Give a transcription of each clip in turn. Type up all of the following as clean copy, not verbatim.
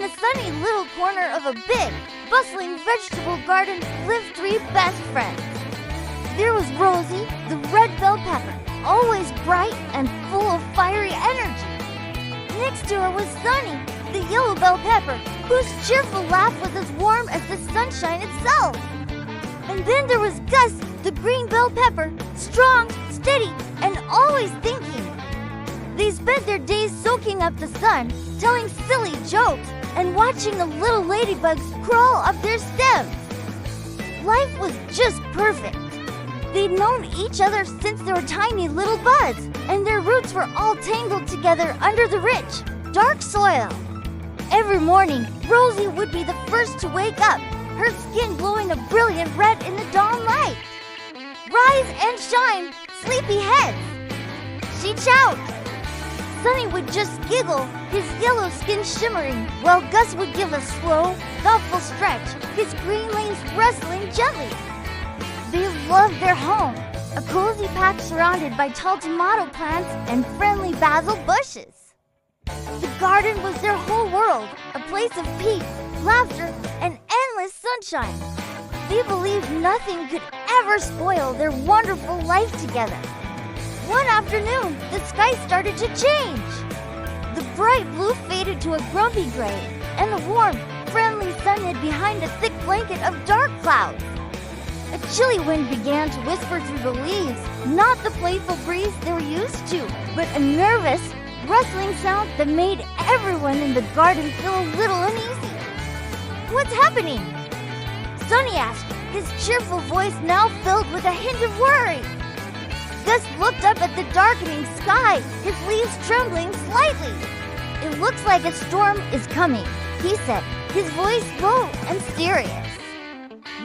the sunny little corner of a big, bustling vegetable garden lived three best friends. There was Rosie, the red bell pepper, always bright and full of fiery energy. Next to her was Sunny, the yellow bell pepper, whose cheerful laugh was as warm as the sunshine itself. And then there was Gus, the green bell pepper, strong, steady, and always thinking. They spent their days soaking up the sun, telling silly jokes, and watching the little ladybugs crawl up their stems. Life was just perfect. They'd known each other since they were tiny little buds, and their roots were all tangled together under the rich, dark soil. Every morning, Rosie would be the first to wake up, her skin glowing a brilliant red in the dawn light. Rise and shine, sleepy heads! She'd shout. Sunny would just giggle, his yellow skin shimmering, while Gus would give a slow, thoughtful stretch, his green leaves rustling gently. They loved their home, a cozy patch surrounded by tall tomato plants and friendly basil bushes. The garden was their whole world, a place of peace, laughter, and endless sunshine. They believed nothing could ever spoil their wonderful life together. One afternoon, the sky started to change. The bright blue faded to a grumpy gray, and the warm, friendly sun hid behind a thick blanket of dark clouds. A chilly wind began to whisper through the leaves, not the playful breeze they were used to, but a nervous, rustling sound that made everyone in the garden feel a little uneasy. "What's happening?" Sunny asked, his cheerful voice now filled with a hint of worry. Gus looked up at the darkening sky, his leaves trembling slightly. "It looks like a storm is coming," he said, his voice low and serious.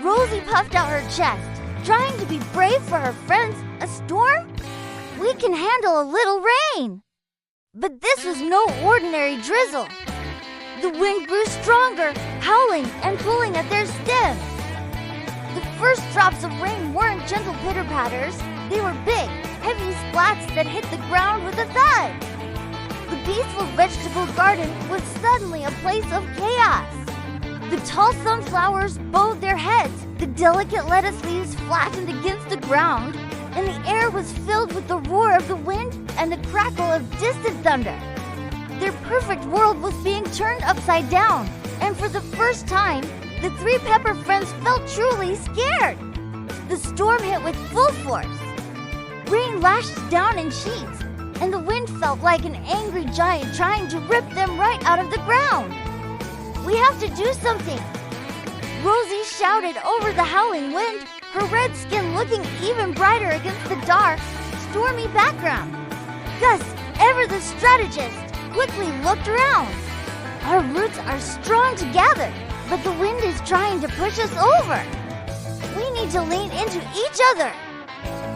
Rosie puffed out her chest, trying to be brave for her friends. "A storm? We can handle a little rain." But this was no ordinary drizzle. The wind grew stronger, howling and pulling at their stems. The first drops of rain weren't gentle pitter-patters. They were big, heavy splats that hit the ground with a thud. The peaceful vegetable garden was suddenly a place of chaos. The tall sunflowers bowed their heads, the delicate lettuce leaves flattened against the ground, and the air was filled with the roar of the wind and the crackle of distant thunder. Their perfect world was being turned upside down, and for the first time, the three pepper friends felt truly scared. The storm hit with full force. Rain lashed down in sheets, and the wind felt like an angry giant trying to rip them right out of the ground. "We have to do something!" Rosie shouted over the howling wind, her red skin looking even brighter against the dark, stormy background. Gus, ever the strategist, quickly looked around. "Our roots are strong together, but the wind is trying to push us over. We need to lean into each other,"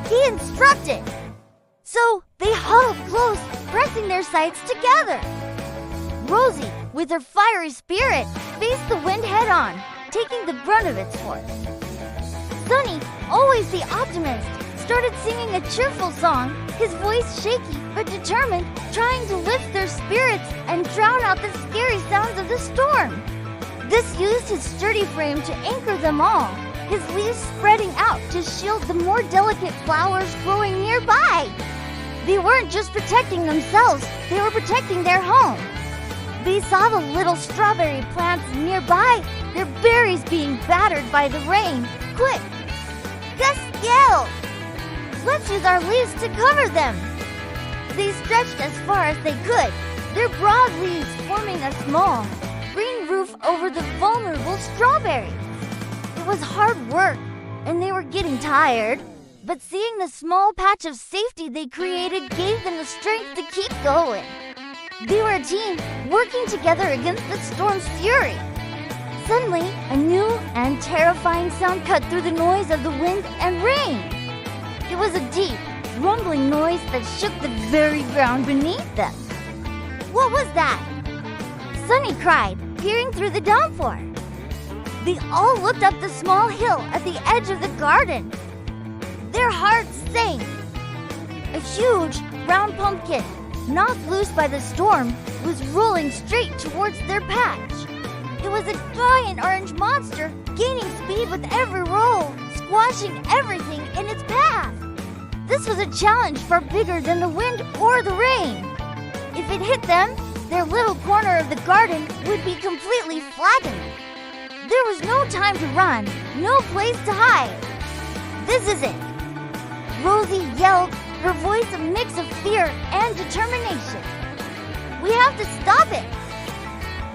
he instructed. So they huddled close, pressing their sides together. Rosie, with her fiery spirit, faced the wind head-on, taking the brunt of its force. Sunny, always the optimist, started singing a cheerful song, his voice shaky but determined, trying to lift their spirits and drown out the scary sounds of the storm. This used his sturdy frame to anchor them all, his leaves spreading out to shield the more delicate flowers growing nearby. They weren't just protecting themselves, they were protecting their home. They saw the little strawberry plants nearby, their berries being battered by the rain. "Quick!" Gus yelled. "Let's use our leaves to cover them." They stretched as far as they could, their broad leaves forming a small, green roof over the vulnerable strawberries. It was hard work, and they were getting tired, but seeing the small patch of safety they created gave them the strength to keep going. They were a team, working together against the storm's fury. Suddenly, a new and terrifying sound cut through the noise of the wind and rain. It was a deep, rumbling noise that shook the very ground beneath them. "What was that?" Sunny cried, peering through the downpour. They all looked up the small hill at the edge of the garden. Their hearts sank. A huge, round pumpkin, knocked loose by the storm, was rolling straight towards their patch. was a giant orange monster, gaining speed with every roll, squashing everything in its path. This was a challenge far bigger than the wind or the rain. If it hit them, their little corner of the garden would be completely flattened. There was no time to run, no place to hide. This is it. Rosie yelled, her voice a mix of fear and determination. We have to stop it.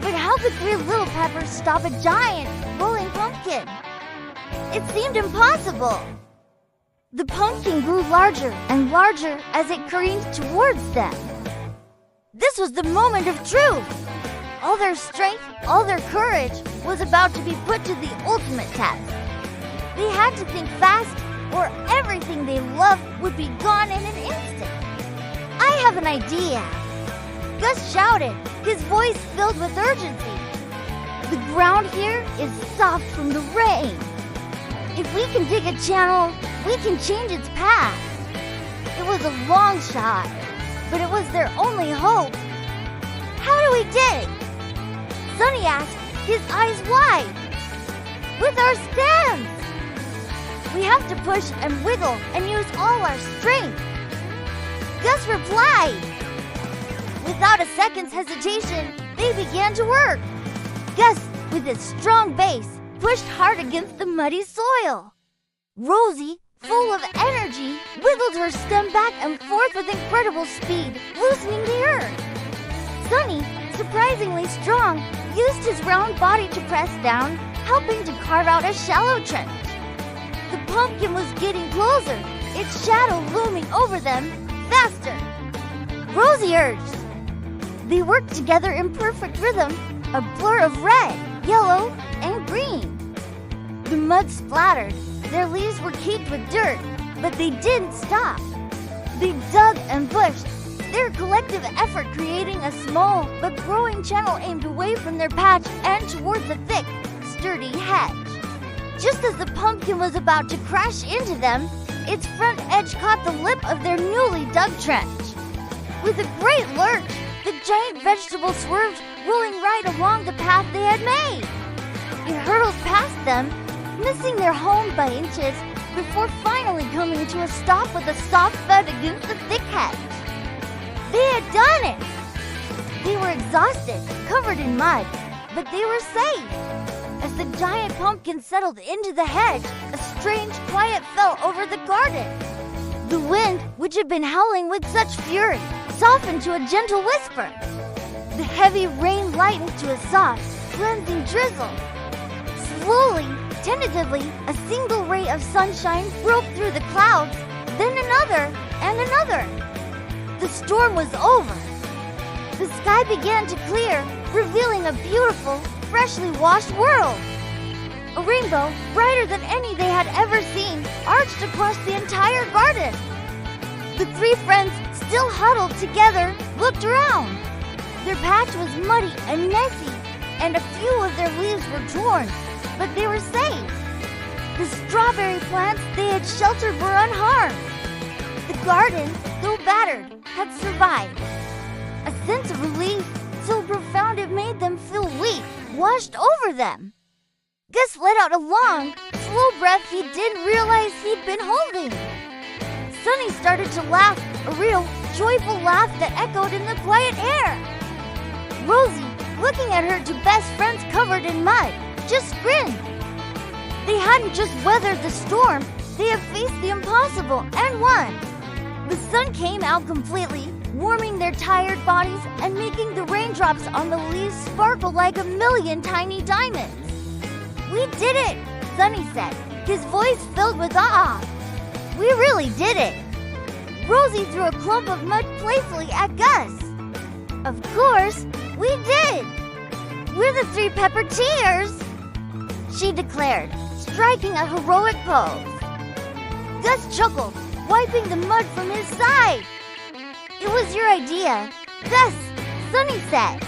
But how could three little peppers stop a giant, rolling pumpkin? It seemed impossible. The pumpkin grew larger and larger as it careened towards them. This was the moment of truth. All their strength, all their courage was about to be put to the ultimate test. They had to think fast, or everything they loved would be gone in an instant. I have an idea. Gus shouted, his voice filled with urgency. The ground here is soft from the rain. If we can dig a channel, we can change its path. It was a long shot, but it was their only hope. How do we dig? Sonny asked, his eyes wide. With our stems. We have to push and wiggle and use all our strength. Gus replied. Without a second's hesitation, they began to work. Gus, with his strong base, pushed hard against the muddy soil. Rosie, full of energy, wiggled her stem back and forth with incredible speed, loosening the earth. Sonny, surprisingly strong, used his round body to press down, helping to carve out a shallow trench. The pumpkin was getting closer, its shadow looming over them, faster. Rosie urged. They worked together in perfect rhythm, a blur of red, yellow, and green. The mud splattered. Their leaves were caked with dirt, but they didn't stop. They dug and pushed, their collective effort creating a small but growing channel aimed away from their patch and towards a thick, sturdy hedge. Just as the pumpkin was about to crash into them, its front edge caught the lip of their newly dug trench. With a great lurch, the giant vegetable swerved, rolling right along the path they had made. It hurtled past them, missing their home by inches, before finally coming to a stop with a soft thud against the thick hedge. They had done it! They were exhausted, covered in mud, but they were safe. As the giant pumpkin settled into the hedge, a strange quiet fell over the garden. The wind, which had been howling with such fury, softened to a gentle whisper. The heavy rain lightened to a soft, cleansing drizzle. Slowly, tentatively, a single ray of sunshine broke through the clouds, then another and another. The storm was over. The sky began to clear, revealing a beautiful, freshly washed world. A rainbow, brighter than any they had ever seen, arched across the entire garden. The three friends, still huddled together, looked around. Their patch was muddy and messy, and a few of their leaves were torn, but they were safe. The strawberry plants they had sheltered were unharmed. The garden, though battered, had survived. A sense of relief, so profound it made them feel weak, washed over them. Gus let out a long, slow breath he didn't realize he'd been holding. Sonny started to laugh, a real, joyful laugh that echoed in the quiet air. Rosie, looking at her two best friends covered in mud, just grinned. They hadn't just weathered the storm, they had faced the impossible and won. The sun came out completely, warming their tired bodies and making the raindrops on the leaves sparkle like a million tiny diamonds. We did it, Sonny said, his voice filled with awe. We really did it. Rosie threw a clump of mud playfully at Gus. Of course, we did. We're the three pepperteers, she declared, striking a heroic pose. Gus chuckled, wiping the mud from his side. It was your idea, Gus, Sonny said.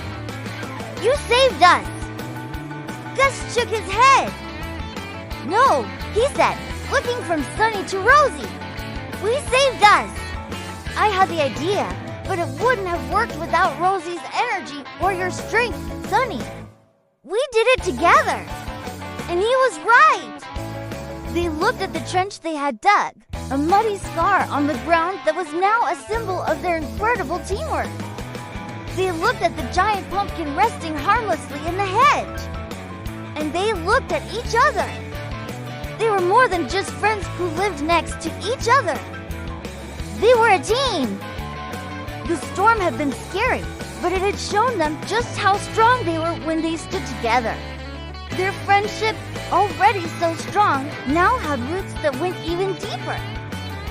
You saved us. Gus shook his head. No, he said, looking from Sonny to Rosie. We saved us. I had the idea, but it wouldn't have worked without Rosie's energy or your strength, Sonny. We did it together. And he was right. They looked at the trench they had dug, a muddy scar on the ground that was now a symbol of their incredible teamwork. They looked at the giant pumpkin resting harmlessly in the hedge. And they looked at each other. They were more than just friends who lived next to each other. They were a team. The storm had been scary, but it had shown them just how strong they were when they stood together. Their friendship, already so strong, now had roots that went even deeper.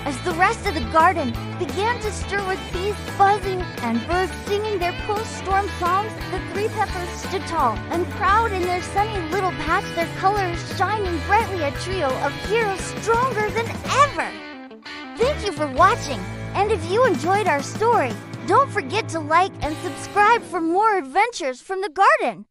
As the rest of the garden began to stir with bees buzzing and birds singing their post-storm songs, the three peppers stood tall and proud in their sunny little patch, their colors shining brightly, a trio of heroes stronger than ever. Thank you for watching, and if you enjoyed our story, don't forget to like and subscribe for more adventures from the garden.